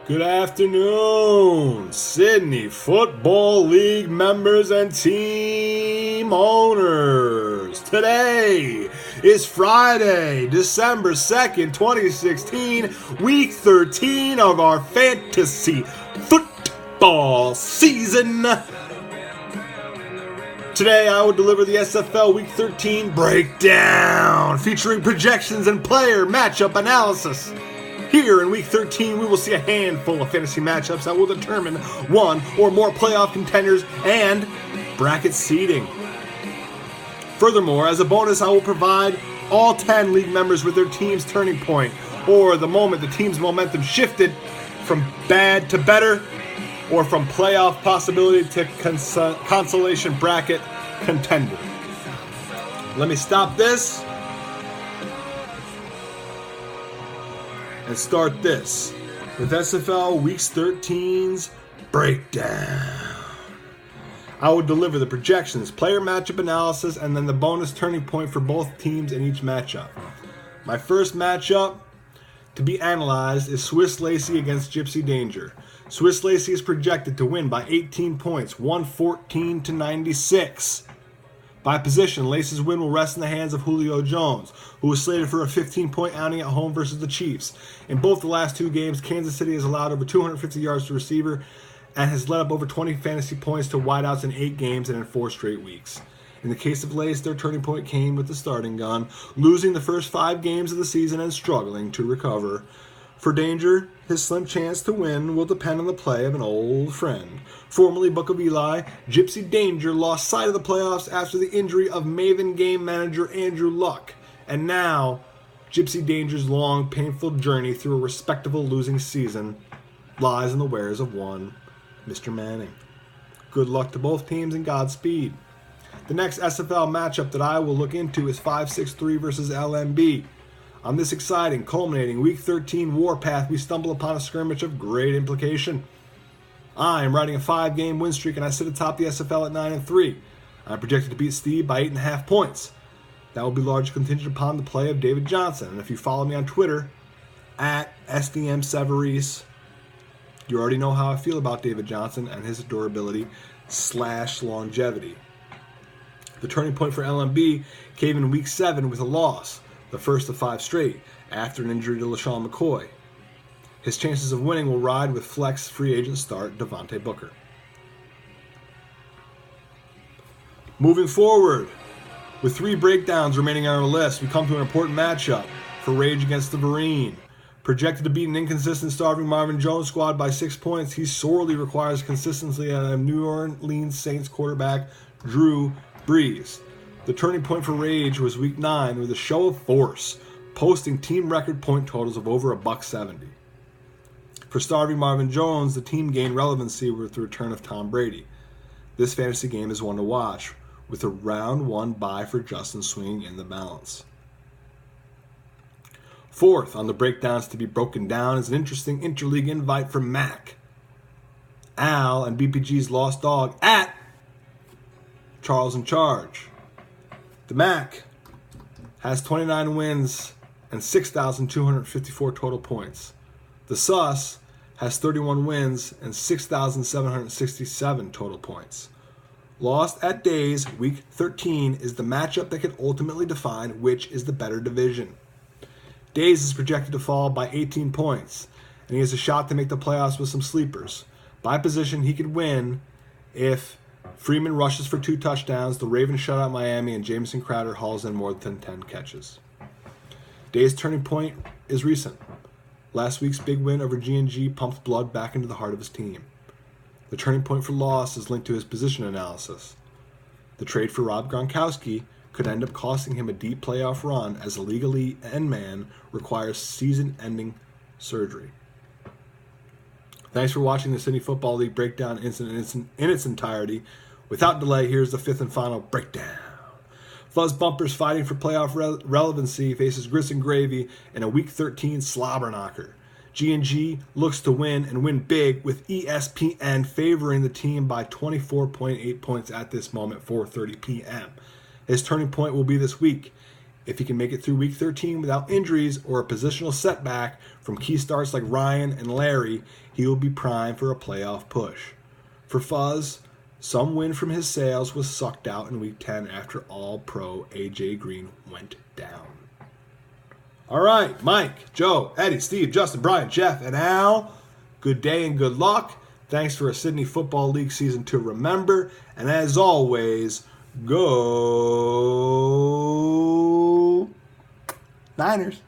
Good afternoon, Sydney Football League members and team owners. Today is Friday, December 2nd, 2016, week 13 of our fantasy football season. Today I will deliver the SFL Week 13 breakdown, featuring projections and player matchup analysis. Here in Week 13, we will see a handful of fantasy matchups that will determine one or more playoff contenders and bracket seeding. Furthermore, as a bonus, I will provide all 10 league members with their team's turning point, or the moment the team's momentum shifted from bad to better, or from playoff possibility to consolation bracket contender. Let me stop this and start this with SFL Week 13's breakdown. I will deliver the projections, player matchup analysis, and then the bonus turning point for both teams in each matchup. My first matchup to be analyzed is Swiss Lacy against Gipsy Danger. Swiss Lacy is projected to win by 18 points, 114-96. By position, Lacy's win will rest in the hands of Julio Jones, who was slated for a 15-point outing at home versus the Chiefs. In both the last two games, Kansas City has allowed over 250 yards to receiver and has led up over 20 fantasy points to wideouts in 8 games and in 4 straight weeks. In the case of Lace, their turning point came with the starting gun, losing the first 5 games of the season and struggling to recover. For Danger, his slim chance to win will depend on the play of an old friend. Formerly Book of Eli, Gipsy Danger lost sight of the playoffs after the injury of Maven game manager Andrew Luck. And now, Gipsy Danger's long, painful journey through a respectable losing season lies in the wares of one Mr. Manning. Good luck to both teams and Godspeed. The next SFL matchup that I will look into is 5-6-3 versus LMB. On this exciting, culminating Week 13 warpath, we stumble upon a skirmish of great implication. I am riding a 5-game win streak, and I sit atop the SFL at 9-3. I'm projected to beat Steve by 8.5 points. That will be largely contingent upon the play of David Johnson. And if you follow me on Twitter, at SDMSeverese, you already know how I feel about David Johnson and his durability / longevity. The turning point for LMB came in Week 7 with a loss, the first of 5 straight, after an injury to LaShawn McCoy. His chances of winning will ride with flex free agent start Devontae Booker. Moving forward, with 3 breakdowns remaining on our list, we come to an important matchup for Rage against the Marine. Projected to beat an inconsistent, starving Marvin Jones squad by 6 points, he sorely requires consistency out of New Orleans Saints quarterback Drew Brees. The turning point for Rage was Week 9 with a show of force, posting team record point totals of over $170. For starving Marvin Jones, the team gained relevancy with the return of Tom Brady. This fantasy game is one to watch, with a round 1 bye for Justin swinging in the balance. Fourth on the breakdowns to be broken down is an interesting interleague invite from Mac, Al, and BPG's lost dog at Charles in Charge. The Mac has 29 wins and 6,254 total points. The Sus has 31 wins and 6,767 total points. Lost at Days, Week 13 is the matchup that could ultimately define which is the better division. Days is projected to fall by 18 points, and he has a shot to make the playoffs with some sleepers. By position, he could win if Freeman rushes for 2 touchdowns, the Ravens shut out Miami, and Jamison Crowder hauls in more than 10 catches. Day's turning point is recent. Last week's big win over G&G pumped blood back into the heart of his team. The turning point for Loss is linked to his position analysis. The trade for Rob Gronkowski could end up costing him a deep playoff run, as a legally end man requires season-ending surgery. Thanks for watching the Sydney Football League breakdown in its entirety. Without delay, here's the 5th and final breakdown. Fuzz Bumpers fighting for playoff relevancy faces Grits and Gravy in a Week 13 slobber knocker. G&G looks to win and win big, with ESPN favoring the team by 24.8 points at this moment, 4:30 p.m. His turning point will be this week If he can make it through Week 13 without injuries or a positional setback from key starts like Ryan and Larry, he will be primed for a playoff push. For Fuzz, some win from his sales was sucked out in Week 10 after All-Pro A.J. Green went down. All right, Mike, Joe, Eddie, Steve, Justin, Brian, Jeff, and Al, good day and good luck. Thanks for a Sydney Football League season to remember. And as always, go Niners.